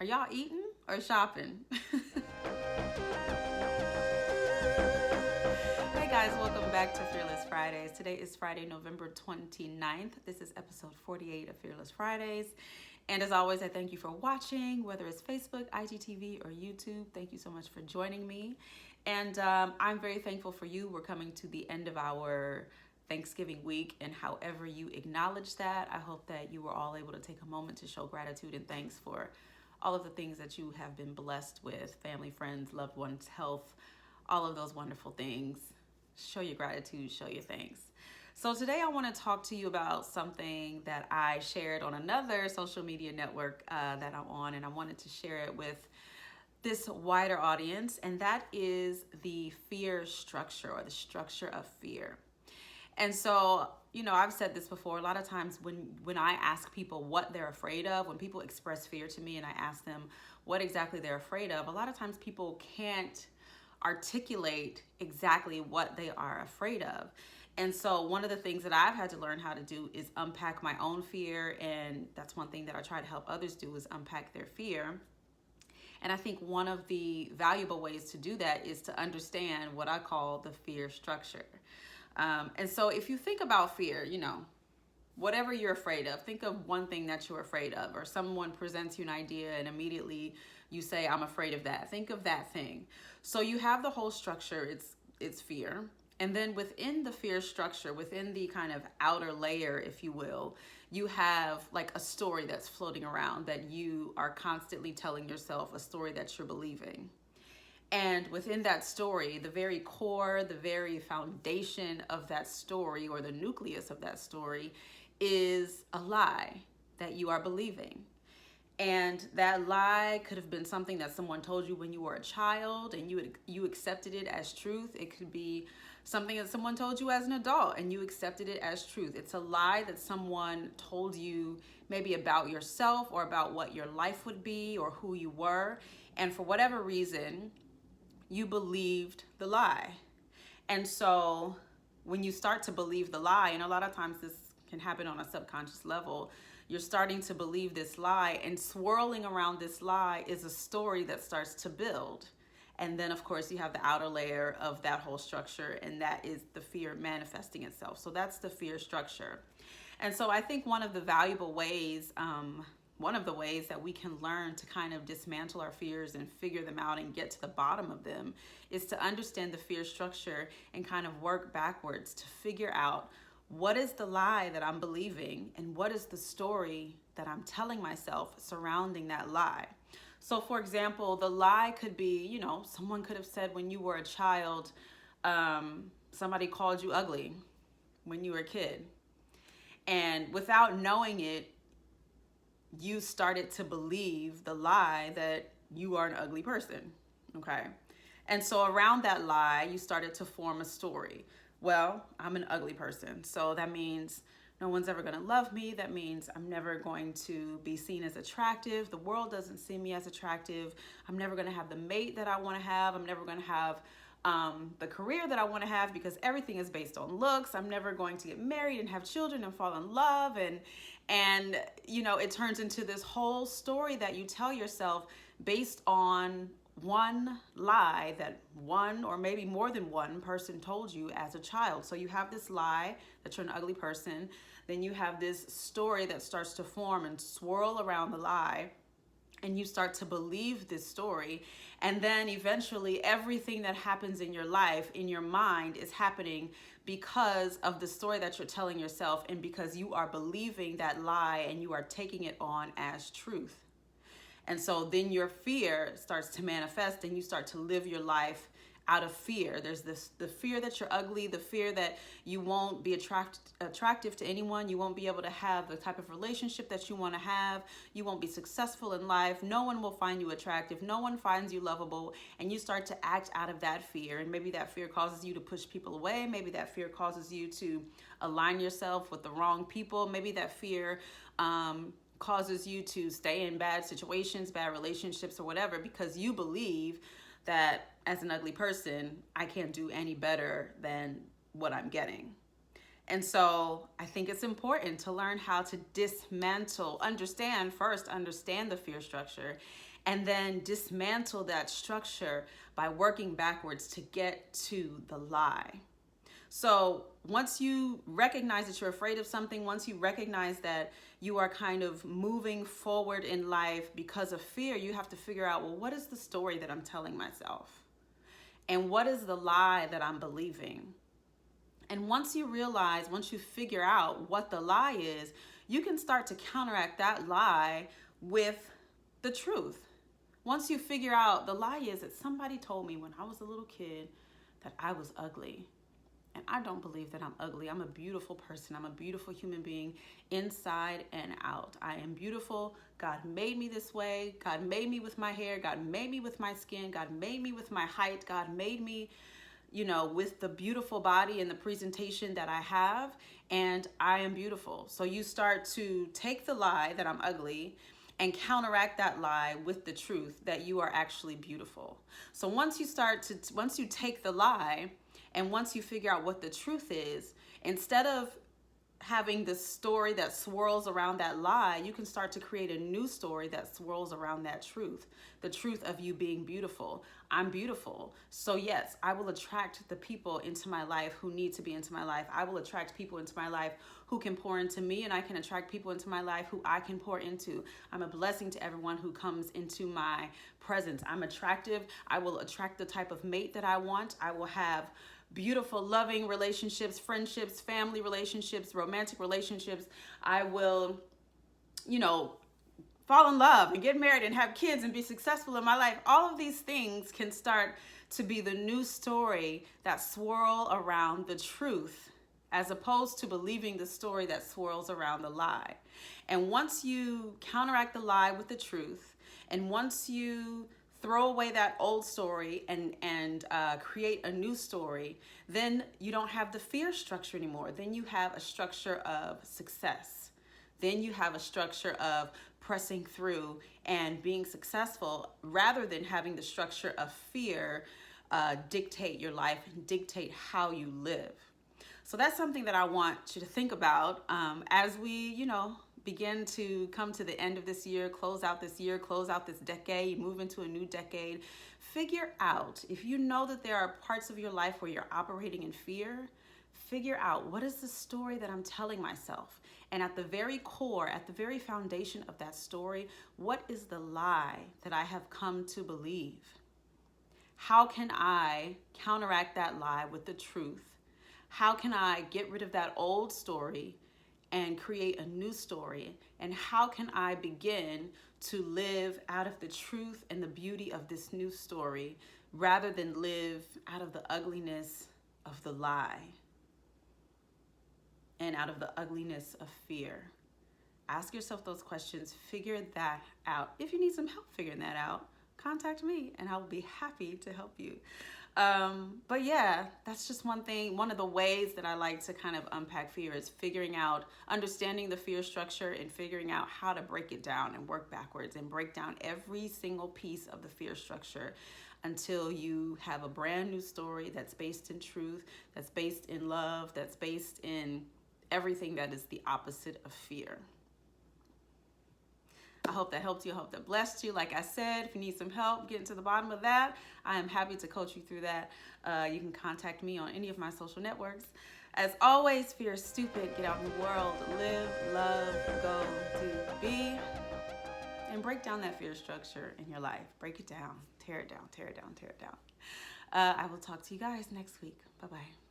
Are y'all eating or shopping? Hey guys, welcome back to Fearless Fridays. Today is Friday, November 29th. This is episode 48 of Fearless Fridays. And as always, I thank you for watching, whether it's Facebook, IGTV, or YouTube. Thank you so much for joining me. And I'm very thankful for you. We're coming to the end of our Thanksgiving week, and however you acknowledge that, I hope that you were all able to take a moment to show gratitude and thanks for all of the things that you have been blessed with, family, friends, loved ones, health, all of those wonderful things. Show your gratitude, show your thanks. So today I want to talk to you about something that I shared on another social media network that I'm on, and I wanted to share it with this wider audience, and that is the fear structure, or the structure of fear. And so, I've said this before. A lot of times when I ask people what they're afraid of, when people express fear to me and I ask them what exactly they're afraid of, a lot of times people can't articulate exactly what they are afraid of. And so one of the things that I've had to learn how to do is unpack my own fear. And that's one thing that I try to help others do, is unpack their fear. And I think one of the valuable ways to do that is to understand what I call the fear structure. And so if you think about fear, whatever you're afraid of, think of one thing that you're afraid of, or someone presents you an idea and immediately you say, I'm afraid of that. Think of that thing. So you have the whole structure, it's fear. And then within the fear structure, within the kind of outer layer, if you will, you have like a story that's floating around that you are constantly telling yourself, a story that you're believing. And within that story, the very core, the very foundation of that story, or the nucleus of that story, is a lie that you are believing. And that lie could have been something that someone told you when you were a child and you accepted it as truth. It could be something that someone told you as an adult and you accepted it as truth. It's a lie that someone told you, maybe about yourself or about what your life would be or who you were. And for whatever reason, you believed the lie. And so when you start to believe the lie, and a lot of times this can happen on a subconscious level, you're starting to believe this lie, and swirling around this lie is a story that starts to build. And then of course you have the outer layer of that whole structure, and that is the fear manifesting itself. So that's the fear structure. And so I think one of the valuable ways, one of the ways that we can learn to kind of dismantle our fears and figure them out and get to the bottom of them, is to understand the fear structure and kind of work backwards to figure out, what is the lie that I'm believing and what is the story that I'm telling myself surrounding that lie. So for example, the lie could be, someone could have said when you were a child, somebody called you ugly when you were a kid. And without knowing it, you started to believe the lie that you are an ugly person, okay? And so around that lie, you started to form a story. Well, I'm an ugly person, so that means no one's ever gonna love me. That means I'm never going to be seen as attractive. The world doesn't see me as attractive. I'm never gonna have the mate that I wanna have. I'm never gonna have the career that I want to have, because everything is based on looks. I'm never going to get married and have children and fall in love, and it turns into this whole story that you tell yourself based on one lie that one or maybe more than one person told you as a child. So you have this lie that you're an ugly person, then you have this story that starts to form and swirl around the lie, and you start to believe this story. And then eventually everything that happens in your life, in your mind, is happening because of the story that you're telling yourself, and because you are believing that lie and you are taking it on as truth. And so then your fear starts to manifest, and you start to live your life out of fear. There's the fear that you're ugly, the fear that you won't be attractive to anyone, you won't be able to have the type of relationship that you want to have, you won't be successful in life, no one will find you attractive, no one finds you lovable, and you start to act out of that fear. And maybe that fear causes you to push people away, maybe that fear causes you to align yourself with the wrong people, maybe that fear causes you to stay in bad situations, bad relationships, or whatever, because you believe that as an ugly person, I can't do any better than what I'm getting. And so I think it's important to learn how to understand the fear structure, and then dismantle that structure by working backwards to get to the lie. So once you recognize that you're afraid of something, once you recognize that you are kind of moving forward in life because of fear, you have to figure out, well, what is the story that I'm telling myself? And what is the lie that I'm believing? And once you figure out what the lie is, you can start to counteract that lie with the truth. Once you figure out the lie is that somebody told me when I was a little kid that I was ugly. And I don't believe that I'm ugly. I'm a beautiful person. I'm a beautiful human being inside and out. I am beautiful. God made me this way. God made me with my hair. God made me with my skin. God made me with my height. God made me, with the beautiful body and the presentation that I have. And I am beautiful. So you start to take the lie that I'm ugly and counteract that lie with the truth that you are actually beautiful. So once you take the lie, and once you figure out what the truth is, instead of having the story that swirls around that lie, you can start to create a new story that swirls around that truth. The truth of you being beautiful. I'm beautiful. So yes, I will attract the people into my life who need to be into my life. I will attract people into my life who can pour into me, and I can attract people into my life who I can pour into. I'm a blessing to everyone who comes into my presence. I'm attractive. I will attract the type of mate that I want. I will have beautiful, loving relationships, friendships, family relationships, romantic relationships. I will, fall in love and get married and have kids and be successful in my life. All of these things can start to be the new story that swirl around the truth, as opposed to believing the story that swirls around the lie. And once you counteract the lie with the truth, and once you throw away that old story and create a new story, then you don't have the fear structure anymore. Then you have a structure of success. Then you have a structure of pressing through and being successful, rather than having the structure of fear dictate your life and dictate how you live. So that's something that I want you to think about as we, begin to come to the end of this year, close out this decade, move into a new decade. Figure out, if you know that there are parts of your life where you're operating in fear, figure out, what is the story that I'm telling myself? And at the very core, at the very foundation of that story, what is the lie that I have come to believe? How can I counteract that lie with the truth? How can I get rid of that old story and create a new story? And how can I begin to live out of the truth and the beauty of this new story, rather than live out of the ugliness of the lie and out of the ugliness of fear? Ask yourself those questions. Figure that out. If you need some help figuring that out, contact me and I will be happy to help you. But yeah, that's just one thing. One of the ways that I like to kind of unpack fear is understanding the fear structure and figuring out how to break it down and work backwards and break down every single piece of the fear structure until you have a brand new story that's based in truth, that's based in love, that's based in everything that is the opposite of fear. I hope that helped you. I hope that blessed you. Like I said, if you need some help getting to the bottom of that, I am happy to coach you through that. You can contact me on any of my social networks. As always, fear is stupid. Get out in the world, live, love, go, do, be, and break down that fear structure in your life. Break it down, tear it down, tear it down, tear it down. I will talk to you guys next week. Bye-bye.